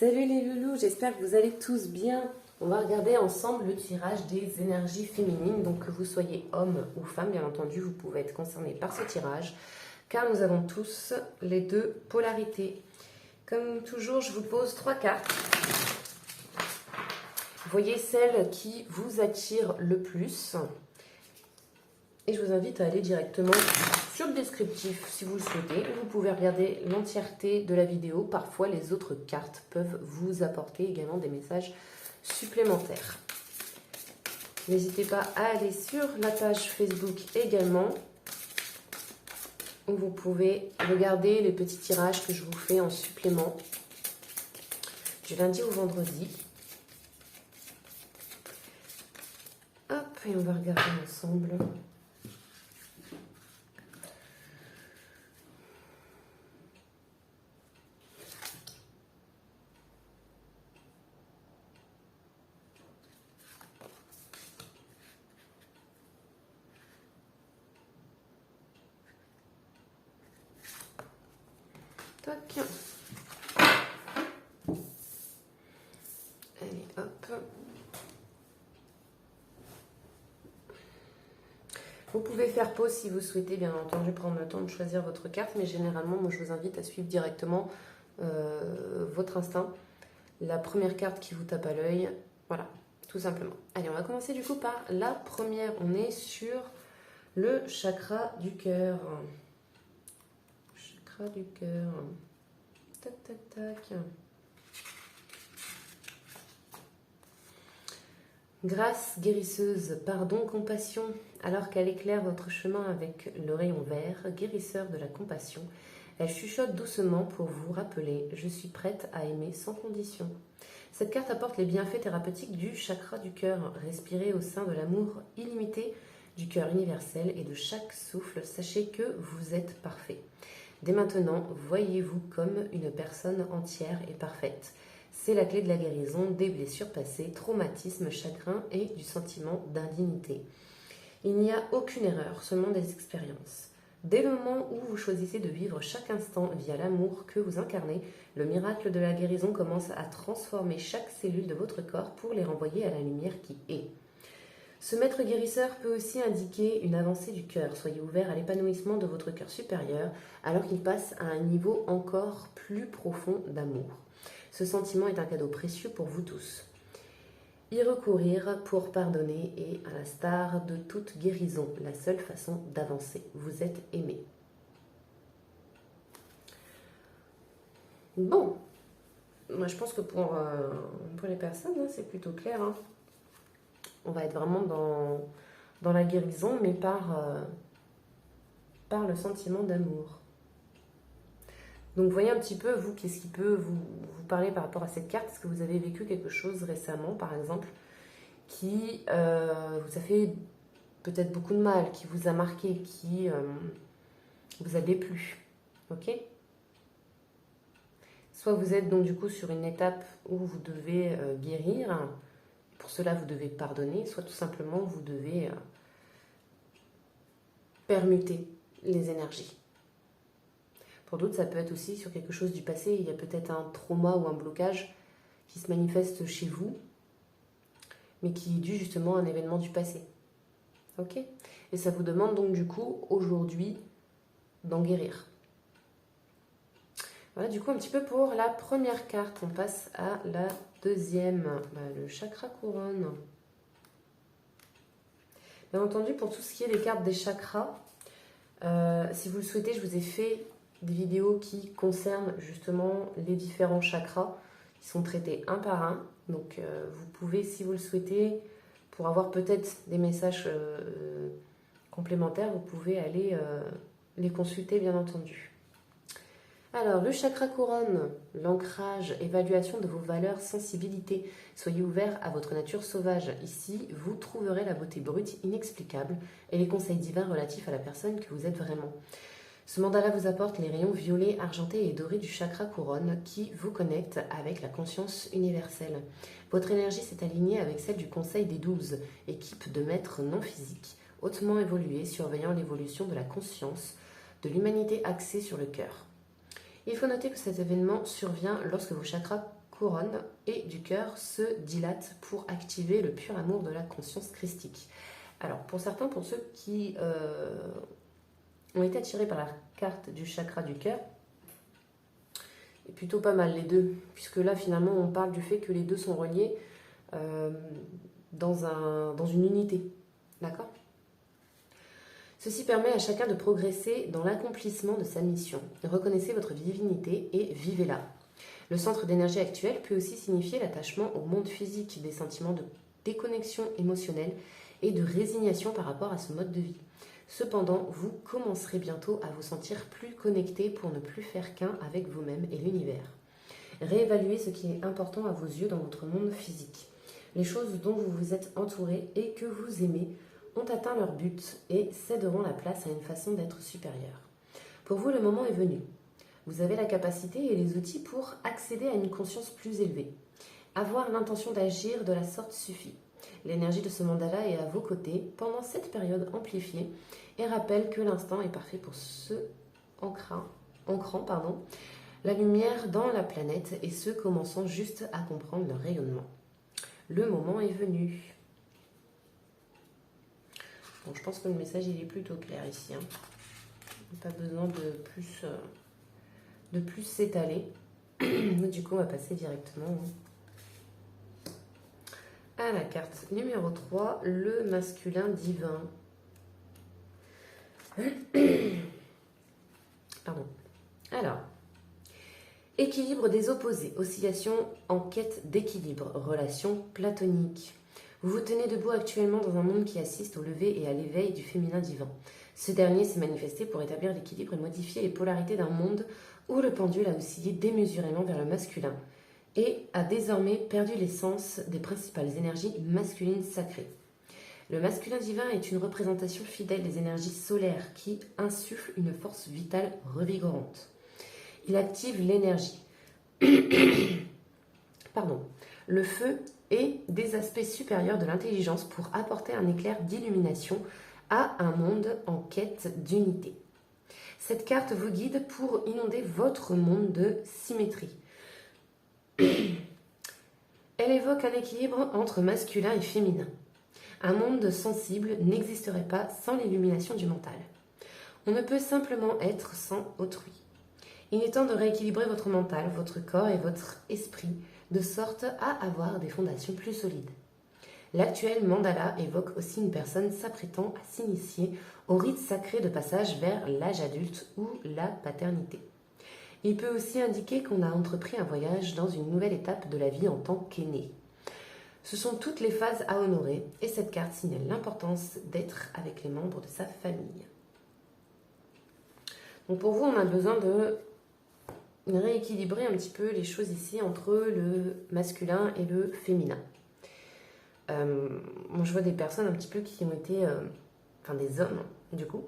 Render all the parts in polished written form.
Salut les loulous, j'espère que vous allez tous bien. On va regarder ensemble le tirage des énergies féminines. Donc que vous soyez homme ou femme, bien entendu, vous pouvez être concerné par ce tirage, car nous avons tous les deux polarités. Comme toujours, je vous pose 3 cartes. Voyez celle qui vous attire le plus. Et je vous invite à aller directement sur le descriptif si vous le souhaitez. Vous pouvez regarder l'entièreté de la vidéo. Parfois, les autres cartes peuvent vous apporter également des messages supplémentaires. N'hésitez pas à aller sur la page Facebook également, où vous pouvez regarder les petits tirages que je vous fais en supplément du lundi au vendredi. Hop, et on va regarder ensemble. Toc. Allez, hop. Vous pouvez faire pause si vous souhaitez, bien entendu, prendre le temps de choisir votre carte, mais généralement, moi, je vous invite à suivre directement votre instinct. La première carte qui vous tape à l'œil, voilà, tout simplement. Allez, on va commencer du coup par la première. On est sur le chakra du cœur. Chakra du cœur. Tac, tac, tac. Grâce guérisseuse, pardon, compassion, alors qu'elle éclaire votre chemin avec le rayon vert, guérisseur de la compassion, elle chuchote doucement pour vous rappeler « Je suis prête à aimer sans condition ». Cette carte apporte les bienfaits thérapeutiques du chakra du cœur. Respirez au sein de l'amour illimité du cœur universel et de chaque souffle, sachez que vous êtes parfait. Dès maintenant, voyez-vous comme une personne entière et parfaite. C'est la clé de la guérison des blessures passées, traumatismes, chagrins et du sentiment d'indignité. Il n'y a aucune erreur, seulement des expériences. Dès le moment où vous choisissez de vivre chaque instant via l'amour que vous incarnez, le miracle de la guérison commence à transformer chaque cellule de votre corps pour les renvoyer à la lumière qui est. Ce maître guérisseur peut aussi indiquer une avancée du cœur. Soyez ouvert à l'épanouissement de votre cœur supérieur alors qu'il passe à un niveau encore plus profond d'amour. Ce sentiment est un cadeau précieux pour vous tous. Y recourir pour pardonner est, à l'instar de toute guérison, la seule façon d'avancer. Vous êtes aimé. Bon, moi je pense que pour les personnes, hein, c'est plutôt clair. Hein. On va être vraiment dans la guérison, mais par le sentiment d'amour. Donc voyez un petit peu, vous, qu'est-ce qui peut vous parler par rapport à cette carte. Est-ce que vous avez vécu quelque chose récemment, par exemple, qui vous a fait peut-être beaucoup de mal, qui vous a marqué, qui vous a déplu. Ok ? Soit vous êtes donc du coup sur une étape où vous devez guérir, pour cela vous devez pardonner, soit tout simplement vous devez permuter les énergies. Pour d'autres, ça peut être aussi sur quelque chose du passé. Il y a peut-être un trauma ou un blocage qui se manifeste chez vous, mais qui est dû justement à un événement du passé. Ok ? Et ça vous demande donc du coup, aujourd'hui, d'en guérir. Voilà, du coup, un petit peu pour la première carte. On passe à la deuxième, le chakra couronne. Bien entendu, pour tout ce qui est des cartes des chakras, si vous le souhaitez, je vous ai fait des vidéos qui concernent justement les différents chakras qui sont traités un par un. Donc vous pouvez, si vous le souhaitez, pour avoir peut-être des messages complémentaires, vous pouvez aller les consulter bien entendu. Alors, le chakra couronne, l'ancrage, évaluation de vos valeurs, sensibilité. Soyez ouvert à votre nature sauvage. Ici, vous trouverez la beauté brute inexplicable et les conseils divins relatifs à la personne que vous êtes vraiment. Ce mandala vous apporte les rayons violets, argentés et dorés du chakra couronne qui vous connectent avec la conscience universelle. Votre énergie s'est alignée avec celle du Conseil des 12, équipe de maîtres non physiques, hautement évolués, surveillant l'évolution de la conscience, de l'humanité axée sur le cœur. Il faut noter que cet événement survient lorsque vos chakras couronne et du cœur se dilate pour activer le pur amour de la conscience christique. Alors, pour certains, pour ceux qui ont été attirés par la carte du chakra du cœur, et plutôt pas mal les deux, puisque là, finalement, on parle du fait que les deux sont reliés dans une unité. D'accord ? Ceci permet à chacun de progresser dans l'accomplissement de sa mission. Reconnaissez votre divinité et vivez-la. Le centre d'énergie actuel peut aussi signifier l'attachement au monde physique, des sentiments de déconnexion émotionnelle et de résignation par rapport à ce mode de vie. Cependant, vous commencerez bientôt à vous sentir plus connecté pour ne plus faire qu'un avec vous-même et l'univers. Réévaluez ce qui est important à vos yeux dans votre monde physique. Les choses dont vous vous êtes entouré et que vous aimez ont atteint leur but et céderont la place à une façon d'être supérieure. Pour vous, le moment est venu. Vous avez la capacité et les outils pour accéder à une conscience plus élevée. Avoir l'intention d'agir de la sorte suffit. L'énergie de ce mandala est à vos côtés pendant cette période amplifiée et rappelle que l'instant est parfait pour ceux ancrant la lumière dans la planète et ceux commençant juste à comprendre leur rayonnement. Le moment est venu. Bon, je pense que le message il est plutôt clair ici. Pas besoin de plus s'étaler. Du coup, on va passer directement à la carte numéro 3, le masculin divin. Pardon. Alors, équilibre des opposés, oscillation en quête d'équilibre, relation platonique. Vous vous tenez debout actuellement dans un monde qui assiste au lever et à l'éveil du féminin divin. Ce dernier s'est manifesté pour établir l'équilibre et modifier les polarités d'un monde où le pendule a oscillé démesurément vers le masculin et a désormais perdu l'essence des principales énergies masculines sacrées. Le masculin divin est une représentation fidèle des énergies solaires qui insufflent une force vitale revigorante. Il active l'énergie, le feu et des aspects supérieurs de l'intelligence pour apporter un éclair d'illumination à un monde en quête d'unité. Cette carte vous guide pour inonder votre monde de symétrie. Elle évoque un équilibre entre masculin et féminin. Un monde sensible n'existerait pas sans l'illumination du mental. On ne peut simplement être sans autrui. Il est temps de rééquilibrer votre mental, votre corps et votre esprit, de sorte à avoir des fondations plus solides. L'actuel mandala évoque aussi une personne s'apprêtant à s'initier au rite sacré de passage vers l'âge adulte ou la paternité. Il peut aussi indiquer qu'on a entrepris un voyage dans une nouvelle étape de la vie en tant qu'aîné. Ce sont toutes les phases à honorer et cette carte signale l'importance d'être avec les membres de sa famille. Donc pour vous, on a besoin de rééquilibrer un petit peu les choses ici entre le masculin et le féminin. Moi, je vois des personnes un petit peu qui ont été, des hommes du coup,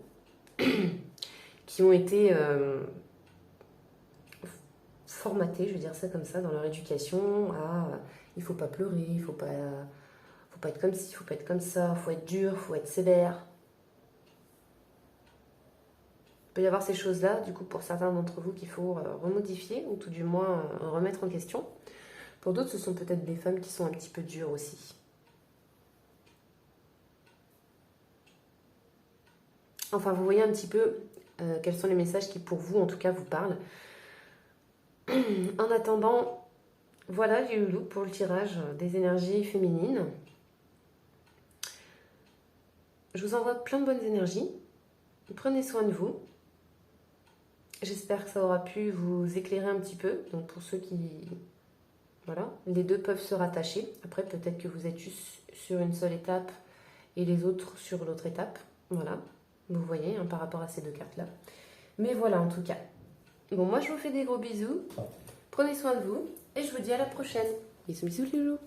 qui ont été formatés, je veux dire ça comme ça, dans leur éducation à il faut pas pleurer, il faut pas être comme ci, il faut pas être comme ça, il faut être dur, il faut être sévère. Il peut y avoir ces choses-là, du coup, pour certains d'entre vous qu'il faut remodifier ou tout du moins remettre en question. Pour d'autres, ce sont peut-être des femmes qui sont un petit peu dures aussi. Enfin, vous voyez un petit peu quels sont les messages qui, pour vous, en tout cas, vous parlent. En attendant, voilà les loulous pour le tirage des énergies féminines. Je vous envoie plein de bonnes énergies. Prenez soin de vous. J'espère que ça aura pu vous éclairer un petit peu. Donc pour ceux qui... Voilà, les deux peuvent se rattacher. Après, peut-être que vous êtes juste sur une seule étape et les autres sur l'autre étape. Voilà, vous voyez, par rapport à ces deux cartes-là. Mais voilà, en tout cas. Bon, moi, je vous fais des gros bisous. Prenez soin de vous et je vous dis à la prochaine. Bisous, bisous, les loups.